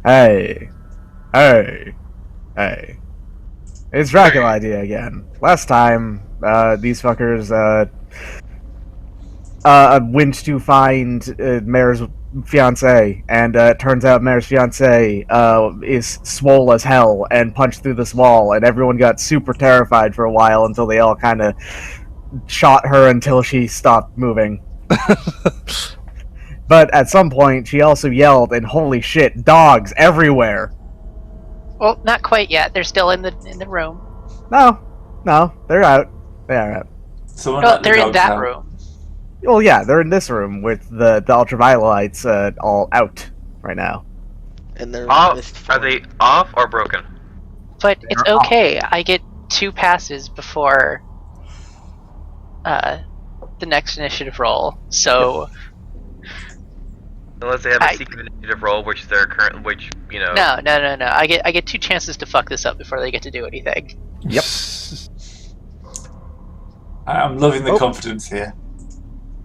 Hey, hey, hey. It's Dracula idea again. Last time, these fuckers, went to find Mayor's fiance, and it turns out Mayor's fiance is swole as hell and punched through this wall, and everyone got super terrified for a while until they all kind of shot her until she stopped moving. But at some point, she also yelled, and holy shit, dogs everywhere. Well, not quite yet. They're still in the room. No, they're out. They are out. Well, they're in that room. Well, yeah, they're in this room with the ultraviolet lights all out right now. And they're off. Are they off or broken? But it's okay. I get 2 passes before the next initiative roll. So unless they have a secret initiative roll, which they're current, which you know. No. I get 2 chances to fuck this up before they get to do anything. Yep. I'm loving the confidence here.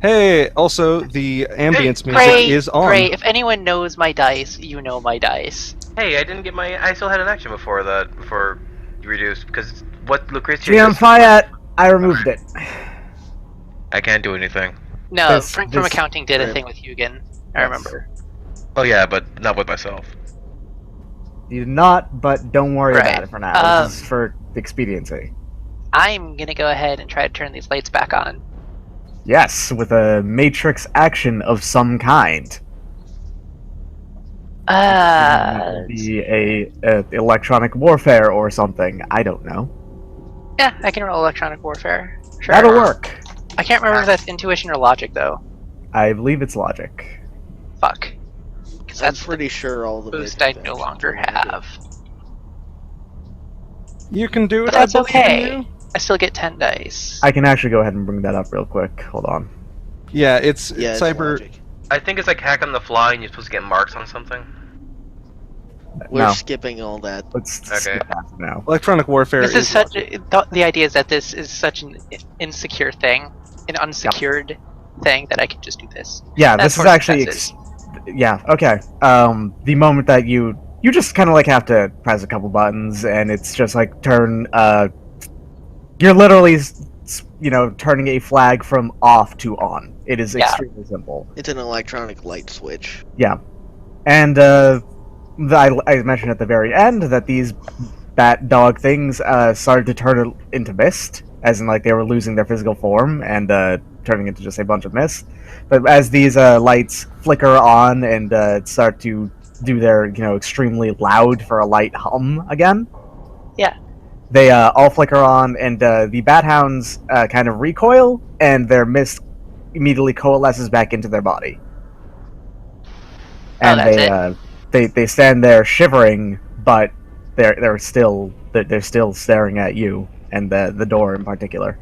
Hey, also the ambience music is on. Great. If anyone knows my dice, you know my dice. Hey, I didn't get my. I still had an action before you reduced because what Lucretia. GM Fiat, I removed it. I can't do anything. No, Frank from accounting did a thing with Hugin. I remember. Oh yeah, but not with myself. You did not, but don't worry about it for now. This is for expediency. I'm gonna go ahead and try to turn these lights back on. Yes, with a matrix action of some kind. Be a electronic warfare or something. I don't know. Yeah, I can roll electronic warfare. Sure. That'll work. I can't remember if that's intuition or logic though. I believe it's logic. Fuck. Because that's pretty sure all the boost I no longer have. You can do it. But that's okay. I still get 10 dice. I can actually go ahead and bring that up real quick. Hold on. Yeah, it's cyber. Logic. I think it's like hack on the fly, and you're supposed to get marks on something. We're skipping all that. Let's skip that for now. Electronic warfare. This is such. The idea is that this is such an insecure thing, an unsecured thing that I can just do this. Yeah, this is actually. Yeah. Okay. The moment that you just kind of like have to press a couple buttons, and it's just like turn. You're literally, turning a flag from off to on. It is extremely simple. It's an electronic light switch. Yeah, and I mentioned at the very end that these bat dog things started to turn into mist, as in like they were losing their physical form and turning into just a bunch of mist. But as these lights flicker on and start to do their extremely loud for a light hum again. Yeah. They all flicker on, and the bat hounds kind of recoil, and their mist immediately coalesces back into their body. And they stand there shivering, but they're still staring at you and the door in particular.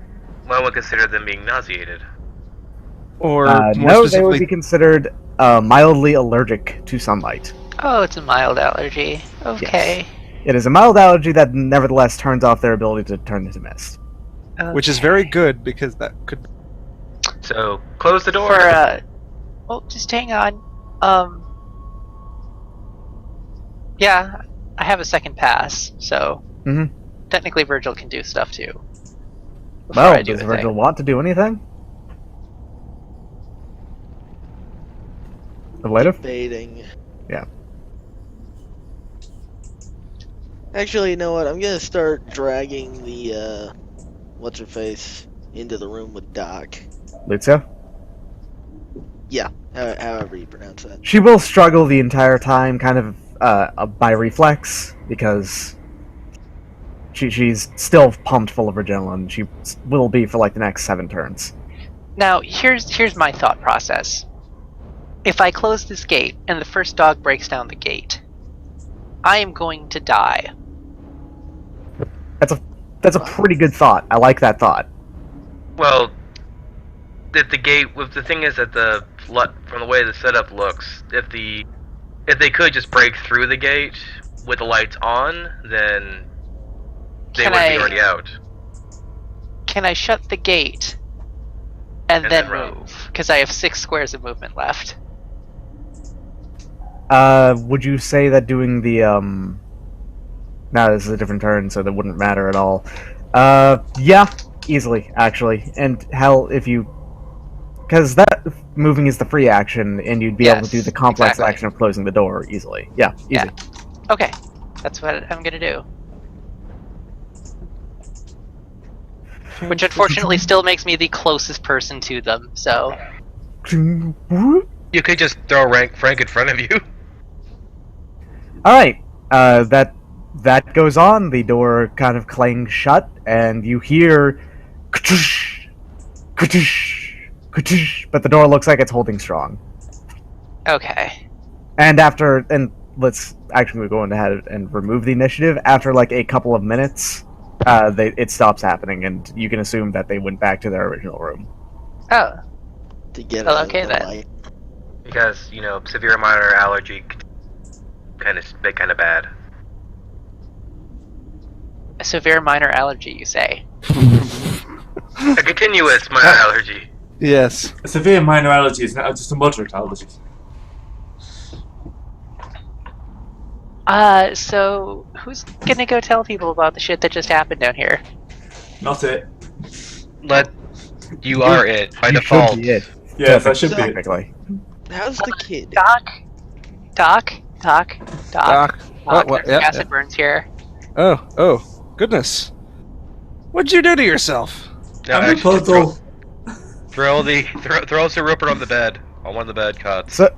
One would consider them being nauseated. Or no, they would be considered mildly allergic to sunlight. Oh, it's a mild allergy. Okay. Yes. It is a mild allergy that nevertheless turns off their ability to turn into mist. Okay. Which is very good, because that could... So, close the door! Well, just hang on. Yeah, I have a second pass, so... Technically Virgil can do stuff too. Well, does Virgil want to do anything? Debating. Yeah. Actually, you know what? I'm gonna start dragging the, what's-her-face into the room with Doc. Lucia? Yeah, however you pronounce that. She will struggle the entire time, kind of by reflex, because she's still pumped full of adrenaline. She will be for like the next 7 turns. Now, here's my thought process. If I close this gate, and the first dog breaks down the gate, I am going to die. That's a pretty good thought. I like that thought. Well, if the gate, if the thing is that from the way the setup looks, if they could just break through the gate with the lights on, then they would be already out. Can I shut the gate and then move? Because I have 6 squares of movement left. Would you say that doing the No, this is a different turn, so that wouldn't matter at all. Yeah, easily actually. And hell, if you, because that moving is the free action, and you'd be able to do the complex action of closing the door easily. Yeah, easy. Yeah. Okay, that's what I'm gonna do. Which unfortunately still makes me the closest person to them, so... You could just throw Frank in front of you. Alright, that goes on, the door kind of clangs shut, and you hear ka-tush, ka-tush, ka-tush, but the door looks like it's holding strong. Okay. And let's actually go ahead and remove the initiative. After like a couple of minutes, it stops happening, and you can assume that they went back to their original room. Oh. To get Well, out of okay the then. light. Because, severe minor allergy kind of bad. A severe minor allergy, you say? A continuous minor allergy. Yes. A severe minor allergy is not just a moderate allergy. So who's gonna go tell people about the shit that just happened down here? Not it. You are it by You default. should be it. Yes, I should be. Technically. How's the kid? Doc. What? There's acid burns here. Oh, goodness. What'd you do to yourself? No, I'm a actually, puzzle. throw Sir Rupert on the bed. On one of the bed cots. So,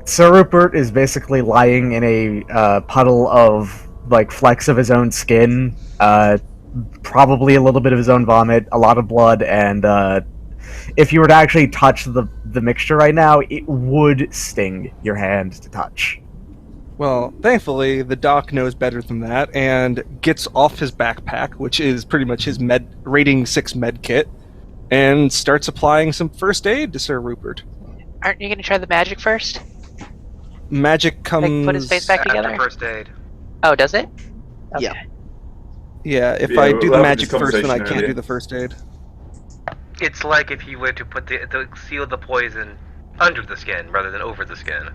Sir Rupert is basically lying in a puddle of like flecks of his own skin, probably a little bit of his own vomit, a lot of blood, and if you were to actually touch the mixture right now, it would sting your hand to touch. Well, thankfully, the doc knows better than that and gets off his backpack, which is pretty much his rating 6 med kit, and starts applying some first aid to Sir Rupert. Aren't you gonna try the magic first? Magic comes... Like, put his face back together? After first aid. Oh, does it? Okay. Yeah. Yeah, if Yeah, I we'll do the have magic this first, then I conversation can't earlier. do the first aid. It's like if you were to put to seal the poison under the skin rather than over the skin.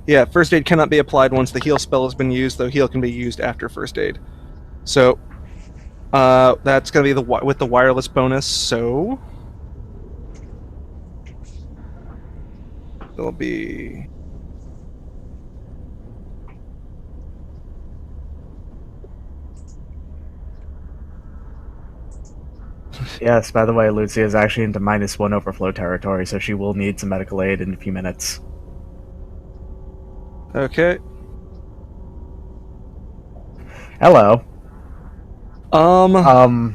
Yeah, first aid cannot be applied once the heal spell has been used, though heal can be used after first aid. So, that's going to be with the wireless bonus, so... It'll be... Yes, by the way, Lucia is actually into -1 overflow territory, so she will need some medical aid in a few minutes. Okay. Hello.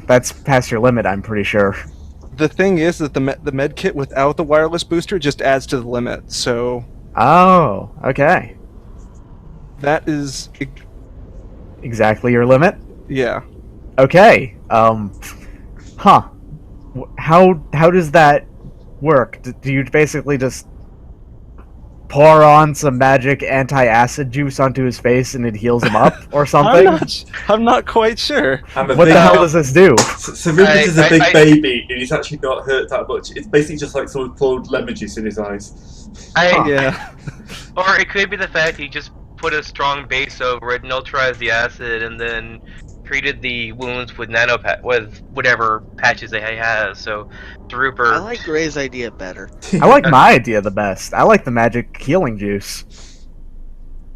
That's past your limit, I'm pretty sure. The thing is that the med kit without the wireless booster just adds to the limit, so Oh, okay. that is... Exactly your limit? yeah. Okay. Huh. How does that work? Do you basically just pour on some magic anti-acid juice onto his face and it heals him up, or something? I'm not quite sure. What the hell does this do? So Rupert is a big baby, and he's actually not hurt that much. It's basically just like someone poured lemon juice in his eyes. Yeah. Or it could be the fact he just put a strong base over it, neutralized the acid, and then treated the wounds with with whatever patches they has. So, Rupert. I like Gray's idea better. I like my idea the best. I like the magic healing juice.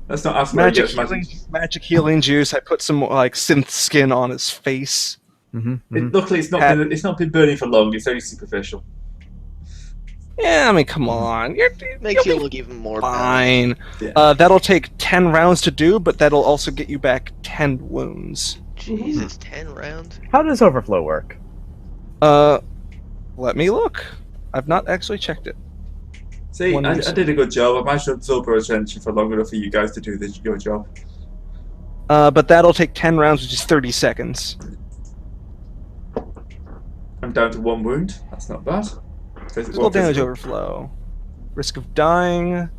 That's not as where he Magic gets healing juice. I put some like synth skin on his face. Luckily, it's not been burning for long. It's only superficial. Yeah, I mean, come on. Makes you'll you be look even more fine. Yeah. That'll take 10 rounds to do, but that'll also get you back 10 wounds. Jesus, 10 rounds? How does overflow work? Let me look. I've not actually checked it. See, I did a good job. I managed to absorb her attention for long enough for you guys to do your job. But that'll take 10 rounds, which is 30 seconds. I'm down to 1 wound. That's not bad. Physical damage overflow. Risk of dying.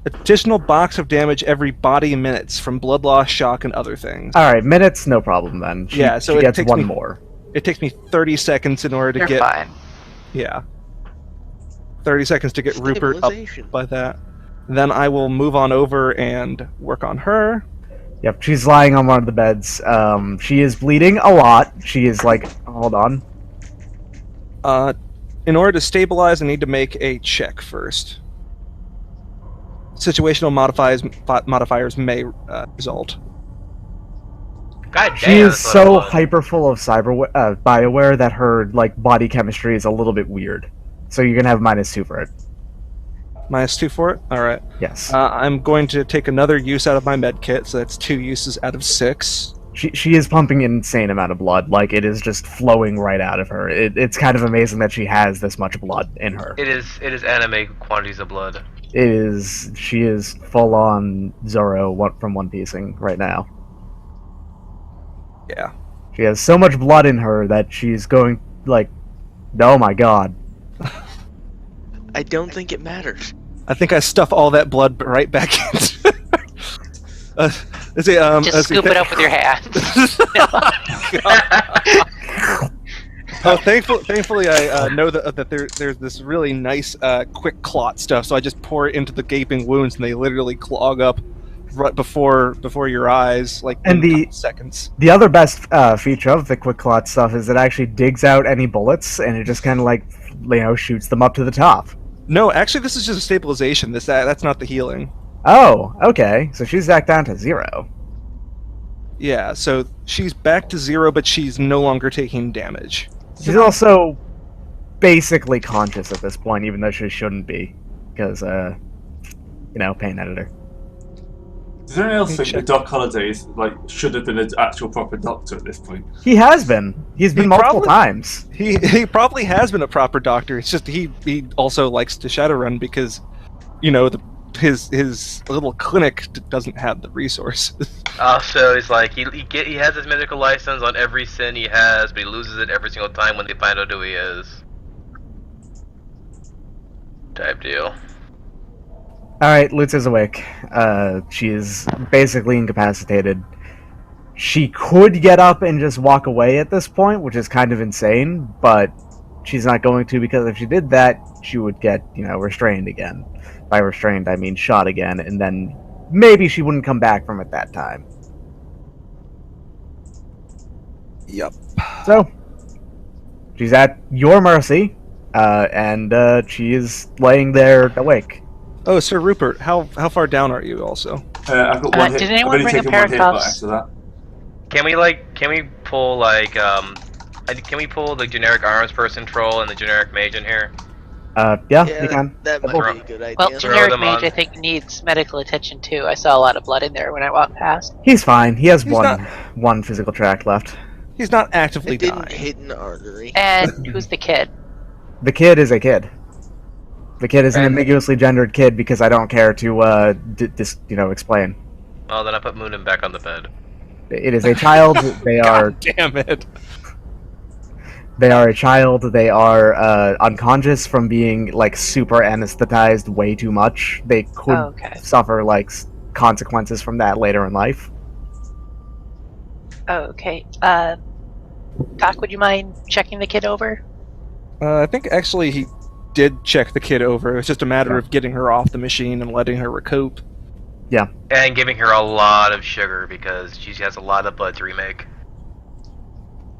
Additional box of damage every body minutes from blood loss, shock, and other things. Alright, minutes, no problem then. She So it gets takes one me- more. It takes me 30 seconds in order to You're get... fine. Yeah. 30 seconds to get Rupert up Stabilization. by that. Then I will move on over and work on her. Yep, she's lying on one of the beds. She is bleeding a lot. She is like, hold on. In order to stabilize, I need to make a check first. Situational modifiers may result. God damn. She is that's what it so was. hyper full of Bioware that her like body chemistry is a little bit weird. So you're gonna have -2 for it. -2 for it? Alright. Yes. I'm going to take another use out of my med kit, so that's 2 uses out of 6. She is pumping an insane amount of blood. Like, it is just flowing right out of her. It's kind of amazing that she has this much blood in her. It is anime quantities of blood. She is full on Zoro from One Piecing right now. Yeah. She has so much blood in her that she's going, like, oh my god. I don't think it matters. I think I stuff all that blood right back into. Just scoop it up with your hands. Thankfully, I know that there's this really nice quick clot stuff, so I just pour it into the gaping wounds, and they literally clog up right before your eyes, like And in a couple seconds. The other best feature of the quick clot stuff is it actually digs out any bullets, and it just kind of like, shoots them up to the top. No, actually, this is just a stabilization. That's not the healing. Oh, okay. So she's back down to 0. Yeah, so she's back to 0, but she's no longer taking damage. She's also basically conscious at this point, even though she shouldn't be, because, pain editor. Does anyone else think that Doc Holliday should have been an actual proper doctor at this point? He has been. He's been multiple times. He probably has been a proper doctor. It's just he also likes to Shadowrun because, his little clinic doesn't have the resources. So it's like he has his medical license on every sin he has, but he loses it every single time when they find out who he is. Type deal. Alright, Lutz is awake. She is basically incapacitated. She could get up and just walk away at this point, which is kind of insane, but she's not going to, because if she did that, she would get, restrained again. By restrained, I mean shot again, and then maybe she wouldn't come back from it that time. Yep. So, she's at your mercy, and she is laying there awake. Oh, Sir Rupert, how far down are you also? I've got one hit. Did I've anyone only bring a taken pair one of hit, but cuffs? after that. Can we pull can we pull the generic arms person troll and the generic mage in here? Yeah, you can. That might Throw- be a good idea. Well, Throw generic them mage on. I think needs medical attention too. I saw a lot of blood in there when I walked past. He's fine. He has He's one physical track left. He's not actively It didn't dying. hit an artery. And who's the kid? The kid is a kid. The kid is an And- ambiguously gendered kid because I don't care to, explain. Well, then I put Moonin back on the bed. It is a child. They are God damn it! They are a child. They are unconscious from being super anesthetized way too much. They could Oh, okay. suffer consequences from that later in life. Oh, okay. Doc, would you mind checking the kid over? I think actually he did check the kid over. It was just a matter of getting her off the machine and letting her recoup. And giving her a lot of sugar because she has a lot of blood to remake.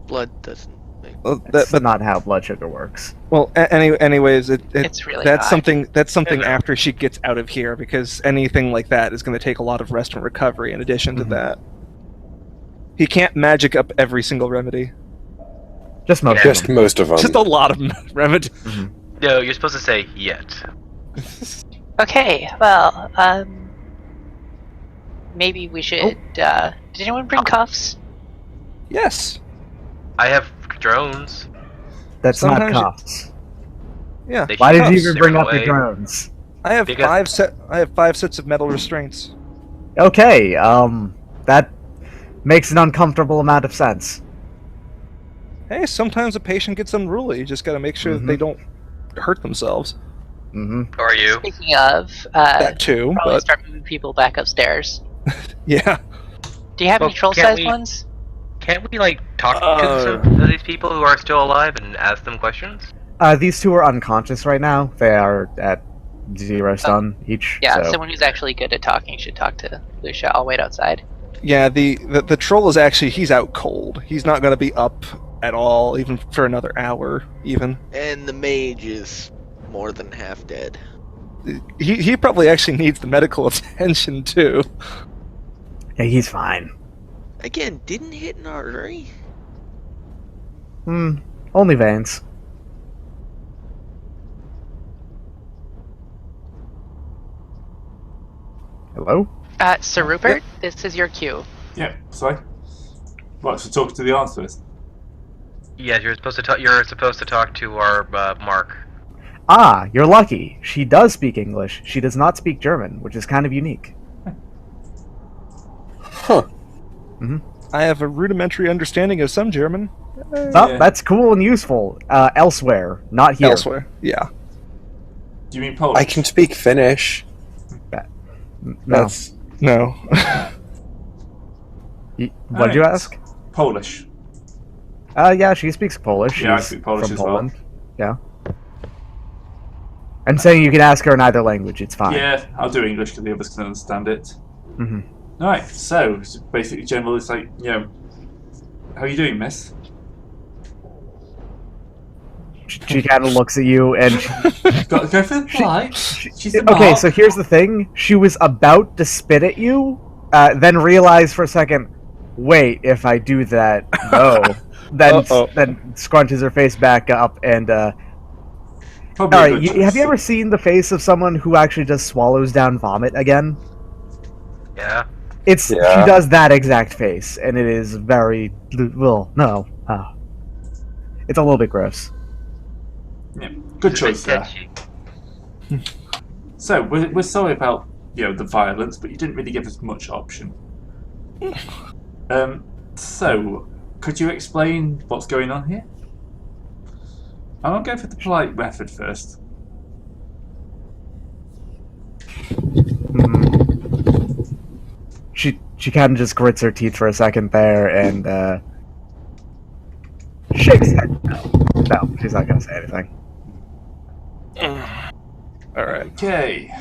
Blood doesn't make. Well, That's not how blood sugar works. Anyways, It's really that's high. something Yeah. after she gets out of here, because anything like that is going to take a lot of rest and recovery. In addition to Mhm. that, he can't magic up every single remedy. Just most Yeah. of Just them. most of them. Just a lot of remedy. No, you're supposed to say yet. Okay, well, maybe we should, did anyone bring cuffs? Yes. I have drones. That's Sometimes not you- cuffs. Yeah. They Why shoot did you us even bring up different your way. drones? I have Because- I have 5 sets of metal restraints. Okay, that makes an uncomfortable amount of sense. Hey, sometimes a patient gets unruly. You just got to make sure that they don't hurt themselves. Mm-hmm. Who are you? Speaking of, That too, probably but start moving people back upstairs. yeah. Do you have Well, any troll can't sized we- ones? Can't we talk to some of these people who are still alive and ask them questions? These two are unconscious right now. They are at 0 stun each. Yeah, so. someone who's actually good at talking should talk to Lucia. I'll wait outside. Yeah, the troll is actually, he's out cold. He's not going to be up at all, even for another hour, even. And the mage is more than half dead. He probably actually needs the medical attention, too. Yeah, he's fine. Again, didn't hit an artery. Only veins. Hello? Sir Rupert, this is your cue. Yeah, sorry. What, so talk to the answers? Yeah, you're supposed to talk. You're supposed to talk to our Mark. Ah, you're lucky. She does speak English. She does not speak German, which is kind of unique. Huh. I have a rudimentary understanding of some German. Oh, that's cool and useful. Elsewhere, not here. Elsewhere, yeah. Do you mean Polish? I can speak Finnish. No. No. What'd you ask? Polish. Yeah, she speaks Polish. Yeah, I She's speak Polish from as well. Poland. Yeah. I'm saying you can ask her in either language. It's fine. Yeah, I'll do English because the others can understand it. Mm-hmm. Right, so it's basically general. It's like, how are you doing, miss? She kind of looks at you and Got to go for the fly. She's the okay, Mark. so here's the thing. She was about to spit at you, then realized for a second, wait, if I do that, no. then scrunches her face back up and Probably a alright, good have you choice. ever seen the face of someone who actually just swallows down vomit again? Yeah. She does that exact face, and it is very no. It's a little bit gross. Yeah, good It's a bit choice there. sketchy. So we're sorry about the violence, but you didn't really give us much option. So could you explain what's going on here? I'll go for the polite method first. She kind of just grits her teeth for a second there and shakes her head. No, she's not gonna say anything. Alright. Okay.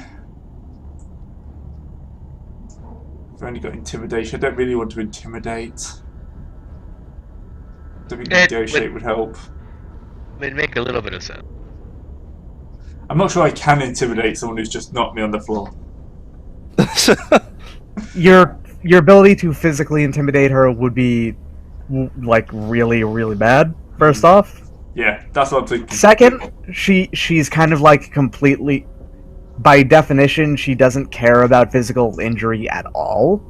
I've only got intimidation. I don't really want to intimidate. Don't think negotiate would help. It'd make a little bit of sense. I'm not sure I can intimidate someone who's just knocked me on the floor. Your ability to physically intimidate her would be like really, really bad. First off. Yeah, that's what I'm thinking. Second, she's kind of like completely, by definition, she doesn't care about physical injury at all.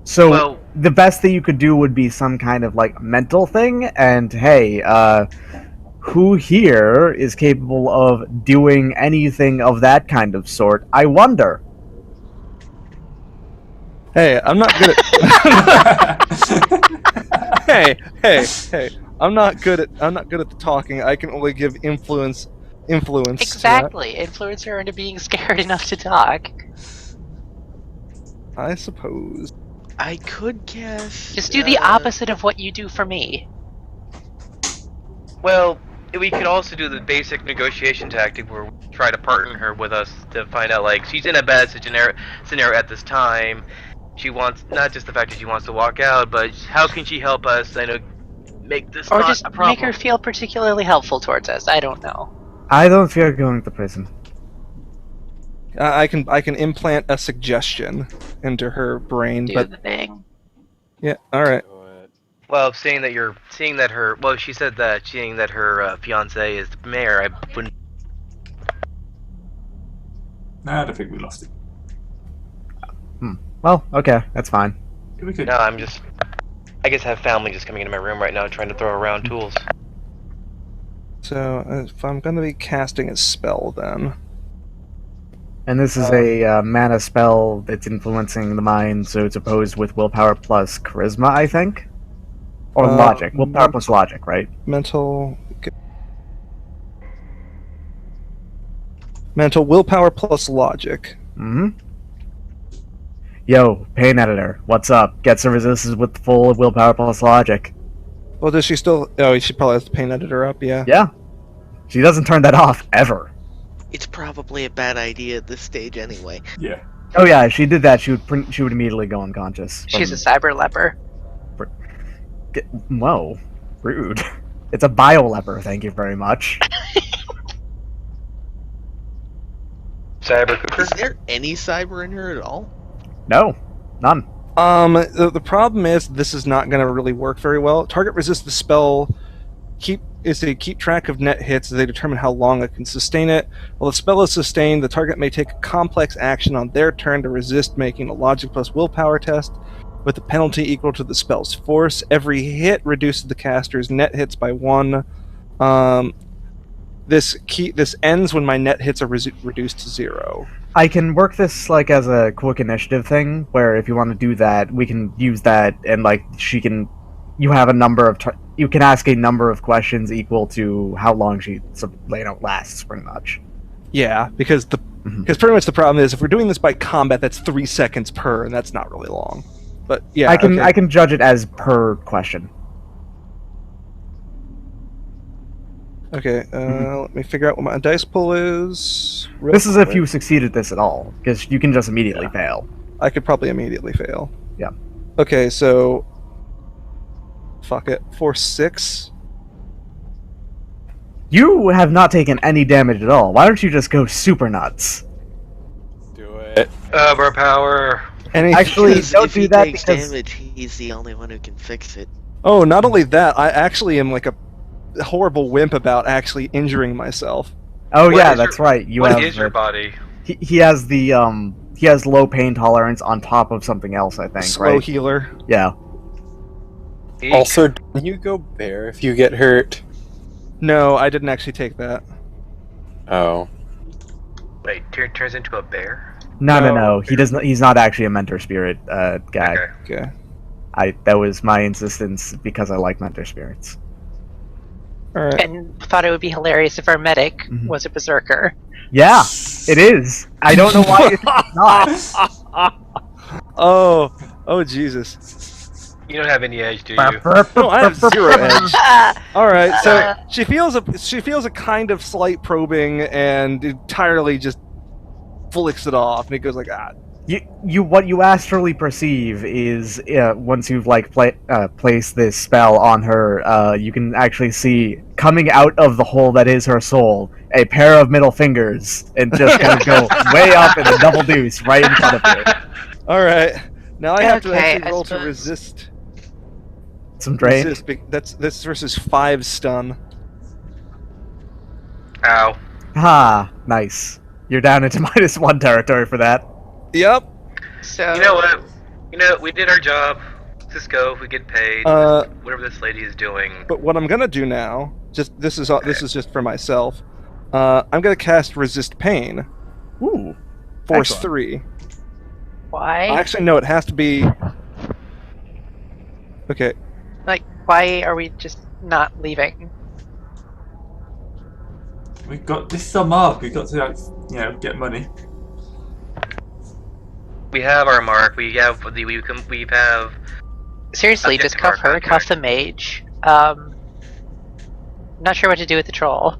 So the best thing you could do would be some kind of like mental thing. And hey, who here is capable of doing anything of that kind of sort? I wonder. Hey, I'm not good at. hey! I'm not good at the talking. I can only give influence. Exactly. Influence her into being scared enough to talk. I suppose. I could cast. Just do the opposite of what you do for me. Well, we could also do the basic negotiation tactic where we try to partner her with us to find out, like, she's in a bad scenario at this time. She wants, not just the fact that she wants to walk out, but how can she help us, make this or not just a problem? make her feel particularly helpful towards us. I don't know. I don't fear going to prison. I can implant a suggestion into her brain, Do but the thing. yeah, all right. Well, seeing that she said that seeing that her fiance is the mayor, I wouldn't. Nah, I don't think we lost it. Well, okay, that's fine. We could. No, I guess I have family just coming into my room right now trying to throw around tools. So if I'm going to be casting a spell, then And this is a mana spell that's influencing the mind, so it's opposed with willpower plus charisma, I think? Or logic. Willpower plus logic, right? mental willpower plus logic. Mm-hmm. Yo, Pain Editor, what's up? Gets a resistance with full willpower plus logic. Well, does she still? Oh, she probably has the pain editor up. Yeah. Yeah. She doesn't turn that off ever. It's probably a bad idea at this stage anyway. Yeah. Oh yeah, if she did that, she would immediately go unconscious. She's a cyber leper. Whoa, rude. It's a bio leper. Thank you very much. Cyber cooker. Is there any cyber in her at all? No, none. The problem is this is not going to really work very well. Target resists the spell. They keep track of net hits as they determine how long it can sustain it. While the spell is sustained, the target may take a complex action on their turn to resist making a logic plus willpower test with a penalty equal to the spell's force. Every hit reduces the caster's net hits by 1. This ends when my net hits are reduced to 0. I can work this like as a quick initiative thing, where if you want to do that, we can use that, and like she can. You have a number of. You can ask a number of questions equal to how long she lasts, pretty much. Yeah, because pretty much the problem is if we're doing this by combat, that's 3 seconds per, and that's not really long. But yeah, I can judge it as per question. Okay, let me figure out what my dice pool is. This is if you succeeded this at all, because you can just immediately fail. I could probably immediately fail. Yeah. Okay, so fuck it. 4-6. You have not taken any damage at all. Why don't you just go super nuts? Do it. Overpower. Actually, Because don't if do he that takes because damage, he's the only one who can fix it. Oh, not only that, I actually am like a horrible wimp about actually injuring myself. oh What yeah, is that's your- right. You What have is your body? he has the he has low pain tolerance on top of something else. I think Slow right. healer. Yeah. Eek. Also, don't you go bear if you get hurt? No, I didn't actually take that. Oh. Wait, turns into a bear? No. He doesn't. He's not actually a mentor spirit guy. Okay. Okay. That was my insistence because I like mentor spirits. Alright. And thought it would be hilarious if our medic Mhm. was a berserker. Yeah, it is. I don't know why it's not. Oh Jesus. You don't have any edge, do you? No, I have 0 edge. Alright, so she feels a kind of slight probing and entirely just flicks it off, and it goes like, ah. What you astrally perceive is once you've like placed this spell on her, you can actually see coming out of the hole that is her soul a pair of middle fingers and just kind of go way up in a double deuce right in front of you. Alright. Now I have to Okay, actually I roll to suppose- resist. Some drain. This versus 5 stun. Ow. Ah, nice. You're down into -1 territory for that. Yep. So You know what? We did our job. Let's just go. We get paid. Whatever this lady is doing. But what I'm gonna do now, this is just for myself. I'm gonna cast Resist Pain. Ooh. Force Excellent. 3. why? Actually, no, it has to be. Okay. Like, why are we just not leaving? We've got this is our mark. We've got to get money. We have our mark. We have Seriously, Subject just to our cuff her, cuff contract. the mage. Not sure what to do with the troll.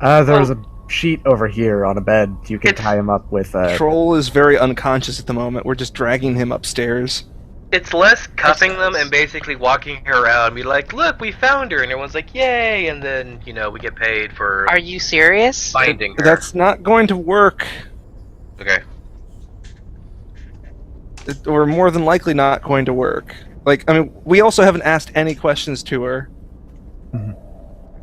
There's a sheet over here on a bed. You can It's- tie him up with. Troll is very unconscious at the moment. We're just dragging him upstairs. It's less cuffing them and basically walking her around and be like, look, we found her, and everyone's like, yay, and then, we get paid for Are you serious? finding her. That's not going to work. Okay. Or more than likely not going to work. Like, I mean, we also haven't asked any questions to her.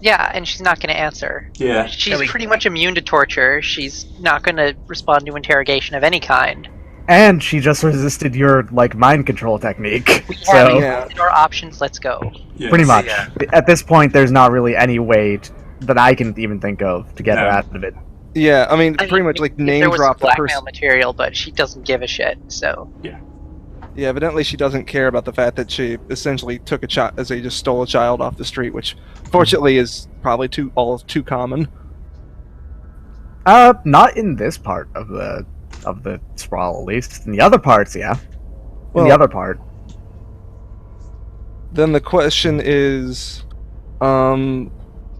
Yeah, and she's not going to answer. Yeah. She's And we- pretty much immune to torture. She's not going to respond to interrogation of any kind. And she just resisted your mind control technique. So Yeah. Your options, let's go. Yes. pretty much. Yeah. At this point, there's not really any way that I can even think of to get her No. out of it. Yeah, I mean, I pretty mean, much like there name was drop the blackmail person. material, but she doesn't give a shit. So Yeah, evidently she doesn't care about the fact that she essentially took a child, as they just stole a child off the street, which fortunately is probably too common. Not in this part of the sprawl, at least. In the other parts, yeah. In Well- the other part, Then the question is,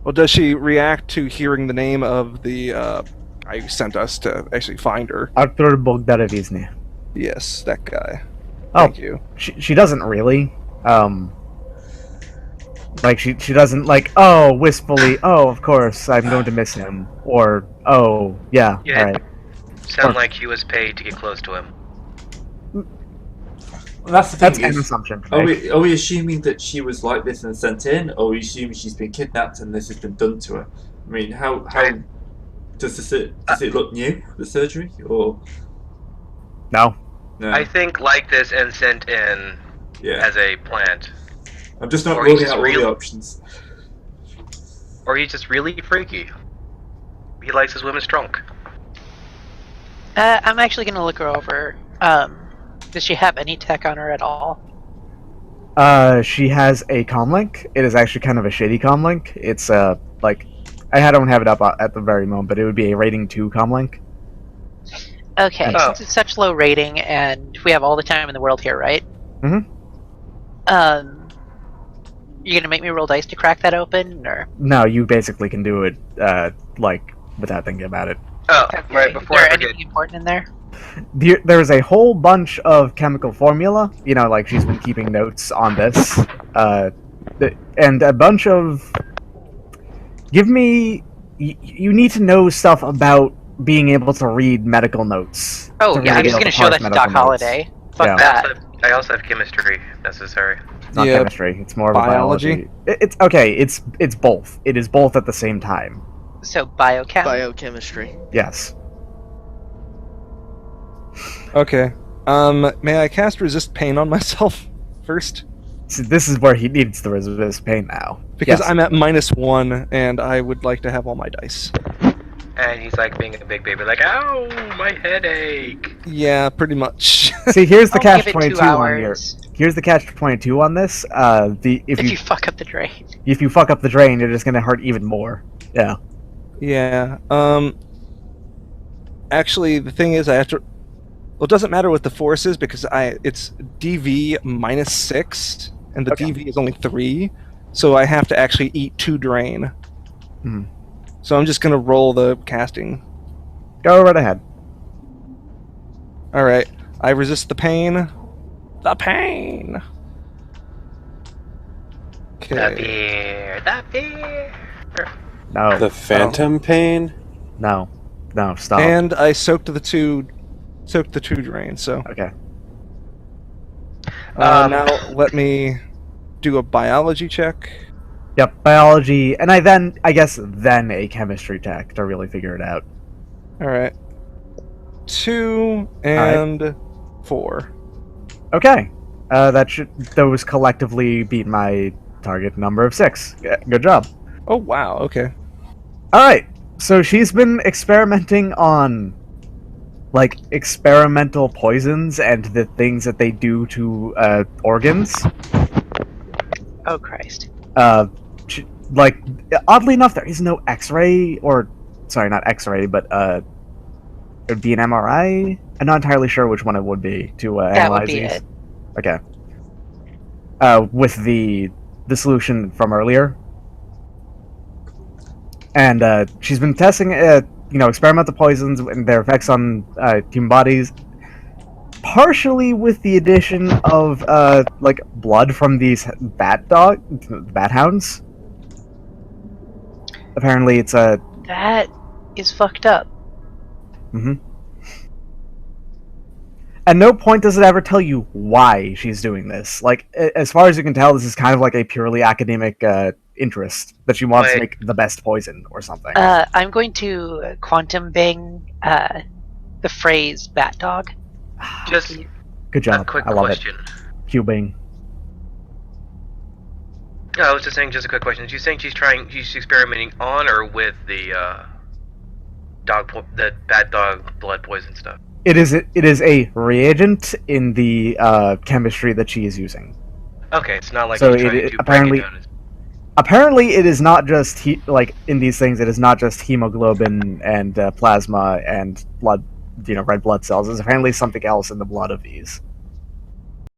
Well, does she react to hearing the name of the guy who sent us to actually find her? Artur Bogdarevizni. Yes, that guy. Oh, Thank you. she doesn't really. Like she doesn't like, oh, wistfully, oh, of course I'm going to miss him, or oh yeah, Yeah. all right. Sound like he was paid to get close to him. Well, that's the thing. That's an Is, assumption. are we assuming that she was like this and sent in, or are we assuming she's been kidnapped and this has been done to her? I mean, how does it look new, the surgery, or No. no? I think like this and sent in Yeah, as a plant. I'm just not or ruling he's out all real- the options. Or he's just really freaky. He likes his women strong. I'm actually gonna look her over. Does she have any tech on her at all? She has a comlink. It is actually kind of a shitty comlink. It's like I don't have it up at the very moment, but it would be a rating 2 comlink. Okay, Oh. since it's such low rating and we have all the time in the world here, right? Mhm. You're gonna make me roll dice to crack that open, or No, you basically can do it like without thinking about it. Oh, okay. right before Is I there forget. anything important in there? There's a whole bunch of chemical formula. You know, like she's been keeping notes on this, and a bunch of. Give me. You need to know stuff about being able to read medical notes. Oh to yeah, really I'm be just able gonna to show parse that to medical Doc notes. Holliday. Fuck Yeah. that. I also have chemistry if necessary. It's not Yeah. chemistry. It's more of a Biology? biology. It's okay. It's both. It is both at the same time. So biochem. Biochemistry. Yes. Okay. May I cast resist pain on myself first? So this is where he needs the resist pain now. Because Yes. I'm at -1 and I would like to have all my dice. And he's like being a big baby, like, ow, my headache. Yeah, pretty much. See, here's the I'll catch give it 22 2 on here. hours. Here's the catch 22 on this. If you fuck up the drain. if you fuck up the drain, you're just gonna hurt even more. Yeah. Yeah. Actually, the thing is, I have to. Well, it doesn't matter what the force is because it's DV -6, and the Okay. DV is only 3, so I have to actually eat 2 drain. Hmm. So I'm just gonna roll the casting. Go right ahead. All right. I resist the pain. The pain. The Okay. beer, the beer. No. The phantom pain? No. No. Stop. And I soaked the 2 drain. So Okay. now let me do a biology check. Yep. Biology, and I guess then a chemistry check to really figure it out. All right. 2 and 4. Okay. Those collectively beat my target number of 6. Good job. Oh wow. Okay. All right. So she's been experimenting on, like, experimental poisons and the things that they do to organs. Oh Christ. Like, oddly enough, there is no X-ray, or sorry, not X-ray, but it would be an MRI. I'm not entirely sure which one it would be to That analyze would be these. it. Okay. With the solution from earlier, and she's been testing, experimental poisons and their effects on human bodies, partially with the addition of like blood from these bat hounds. Apparently, it's a. That is fucked up. At no point does it ever tell you why she's doing this. Like, as far as you can tell, this is kind of like a purely academic interest that she wants to Wait. make the best poison or something. I'm going to quantum bang the phrase bat dog. Just Good a job. quick I love question. it. Cubing. No, I was just saying, just a quick question. She's saying she's experimenting on or with the the bat dog blood poison stuff. It is a reagent in the chemistry that she is using. Okay, it's not like So she's trying it to apparently- break it down. Apparently, it is not just like in these things. It is not just hemoglobin and plasma and blood, red blood cells. There's apparently something else in the blood of these.